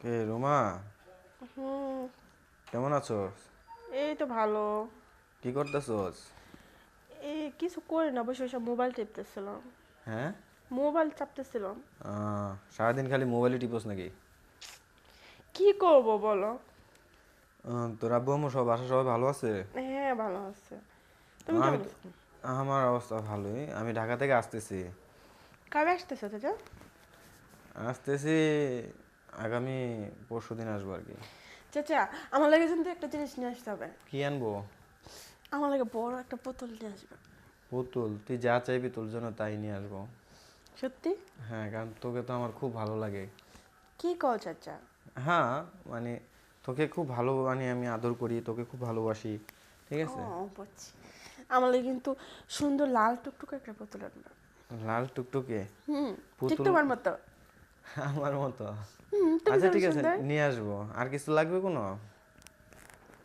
কে রুমা? হুম। কেমন আছো? এই তো ভালো। কি করতেছোস? এই কিছু করি না, বসে বসে মোবাইল টিপতেছিলাম। হ্যাঁ? মোবাইল চাপতেছিলাম। সারাদিন খালি মোবাইলে টিপোস নাকি? কি করব বলো? তোর আব্বু আম্মু সব বাসা সবাই ভালো আছে? হ্যাঁ, ভালো আছে। তুমি আমি কেমন তো, আছো? আমার অবস্থা ভালোই। আমি ঢাকা থেকে আসতেছি। কবে আসতেছো চাচা? আসতেছি আগামী পরশুদিন আসবো আর কি। চাচা, আমার লাগে কিন্তু একটা জিনিস নিয়ে আসতে হবে। কি আনবো? আমার লাগে বড় একটা বোতল নিয়ে আসবে। পুতুল? তুই যা চাইবি তোর জন্য তাই নিয়ে আসবো। সত্যি? হ্যাঁ, কারণ তোকে তো আমার খুব ভালো লাগে। কি কও চাচা? হ্যাঁ, মানে তোকে খুব ভালো, মানে আমি আদর করি, তোকে খুব ভালোবাসি। ঠিক ও, আছে? বুঝছি। আমার লাগে কিন্তু সুন্দর লাল টুকটুকে একটা বোতল আনবে। লাল টুকটুকে হুম। ঠিক পুতুল? তোমার মতো। আমার মতো? তুমি আচ্ছা যেমন ঠিক আছে, সুন্দর। নিয়ে আসবো। আর কিছু লাগবে কোনো?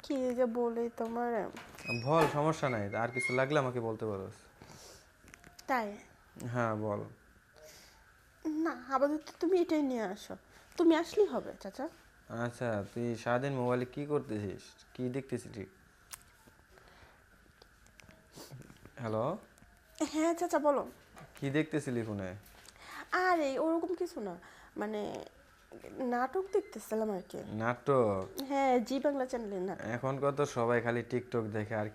কি যে বলি তোমার। বল, সমস্যা নাই। আর কিছু লাগলে আমাকে বলতে পারোস। তাই? হ্যাঁ বল। না, আপাতত তুমি এটাই নিয়ে আসো। তুমি আসলেই হবে চাচা। আচ্ছা, তুই সারাদিন মোবাইলে কি করতেছিস? কি দেখতেছিস ঠিক? হ্যালো? হ্যাঁ চাচা, বলো। কি দেখতেছিলি ফোনে? আরে ওরকম কিছু না, মানে নাটক দেখতেছিলাম আর কি। নাটক? হ্যাঁ, জি বাংলা চ্যানেলে না। এখনকার তো সবাই খালি টিকটক দেখে। আর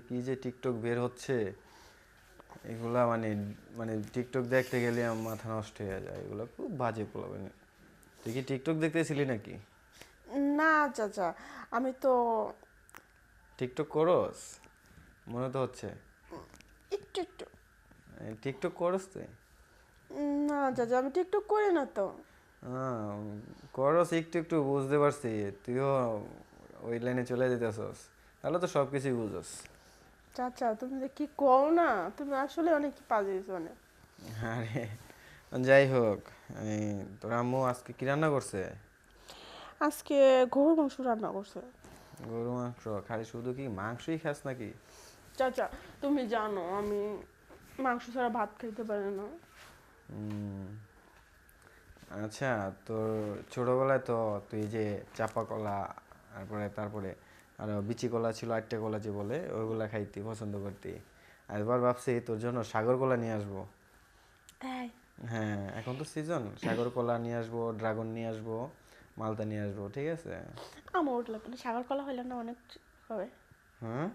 কি যে টিকটক বের হচ্ছে, এগুলা মানে, মানে টিকটক দেখতে গেলে আমার মাথা নষ্ট হয়ে যায়। এগুলো খুব বাজে পোলাপান। তুই কি টিকটক দেখতেছিলি নাকি? না চাচা, আমি তো টিকটক করস মনে তো হচ্ছে। একটু একটু। টিকটক করস তুই? না চাচা, আমি টিকটক করি না তো। হ্যাঁ, করস একটু একটু, বুঝতে পারছি। তুইও ওই লাইনে চলে যেতেছস, তাহলে তো সব কিছুই বুঝস। চাচা, তুমি যে কি কও না, তুমি আসলে অনেক পাজিয়েছো অনেক। আরে যাই হোক, এই তোর আম্মু আজকে কি রান্না করছে? আজকে গরুর মাংস রান্না করছে। গরু মাংস? খালি শুধু কি মাংসই খাস নাকি? চাচা, তুমি জানো আমি মাংস ছাড়া ভাত খেতে পারি না। উম, আচ্ছা, তোর ছোটবেলায় তো তুই যে চাপা কলা, তারপরে তারপরে আর বিচি কলা ছিল, আটটা কলা যে বলে, ওইগুলা খাইতি, পছন্দ করতি। আর এবার ভাবছি তোর জন্য সাগর কলা নিয়ে আসবো। তাই? হ্যাঁ, এখন তো সিজন। সাগর কলা নিয়ে আসবো, ড্রাগন নিয়ে আসবো, মালটা নিয়ে আসবো, ঠিক আছে? আমার ওটা লাগবে না, সাগর কলা হইলে না অনেক হবে। হ্যাঁ?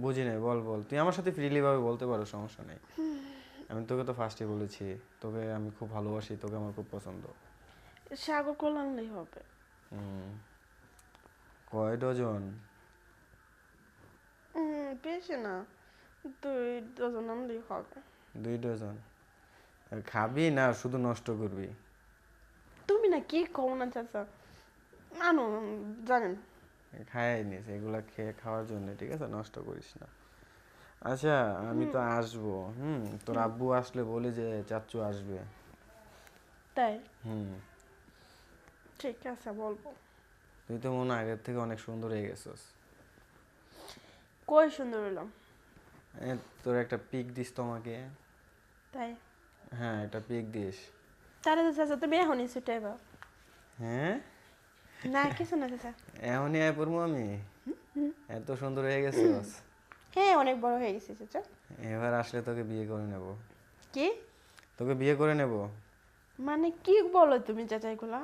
বুঝি নাই, বল বল। তুই আমার সাথে ফ্রিলি ভাবে বলতে পারো, সমস্যা নেই। আমি তোকে তো ফার্স্টে বলেছি, তোকে আমি খুব ভালোবাসি, তোকে আমার খুব পছন্দ। সাগর কলা আনলেই হবে। হুম, কয় ডজন? বেশি না, 2 ডজন আনলেই হবে। 2 ডজন? খাবি না শুধু নষ্ট করবি? তুমি না কি কও না চাচা, আনো, জানেন। খাই নিস, এগুলা খেয়ে খাওয়ার জন্য, ঠিক আছে? নষ্ট করিস না। আচ্ছা, আমি তো আসবো। তোর আব্বু আসলে বলি যে চাচ্চু আসবে। তাই? হুম। ঠিক আছে, বলবো। তুই তো মনে হয় আগের থেকে অনেক সুন্দর হয়ে গেছিস। কই সুন্দর হইলাম? এ, তোর একটা পিক দিস তোমাকে। তাই? হ্যাঁ, একটা পিক দিস। তাহলে তো চাচা তুমি এখনই ছুটাইবা। হ্যাঁ? না কিছু না চাচা। এমনই আয় পড়বো আমি? এত সুন্দর হয়ে গেছিস। হ্যাঁ, অনেক বড় হয়ে গেছে চাচা। এবার আসলে তোকে বিয়ে করে নেব। কি? তোকে বিয়ে করে নেব। মানে কি বলো তুমি চাচা এগুলা?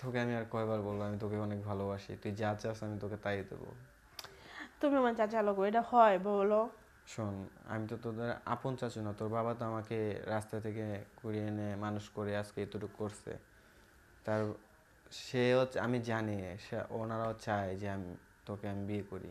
তোকে আমি আর কয়বার বলবো, আমি তোকে অনেক ভালোবাসি। তুই যা চাস আমি তোকে তাই দেবো। তুমি আমার চাচা লোক, এটা হয় বলো? শোন, আমি তো তোদের আপন চাচু না। তোর বাবা তো আমাকে রাস্তা থেকে কুড়িয়ে এনে মানুষ করে আজকে এতটুকু করছে। তার সেও, আমি জানি, সে ওনারাও চায় যে আমি তোকে বিয়ে করি।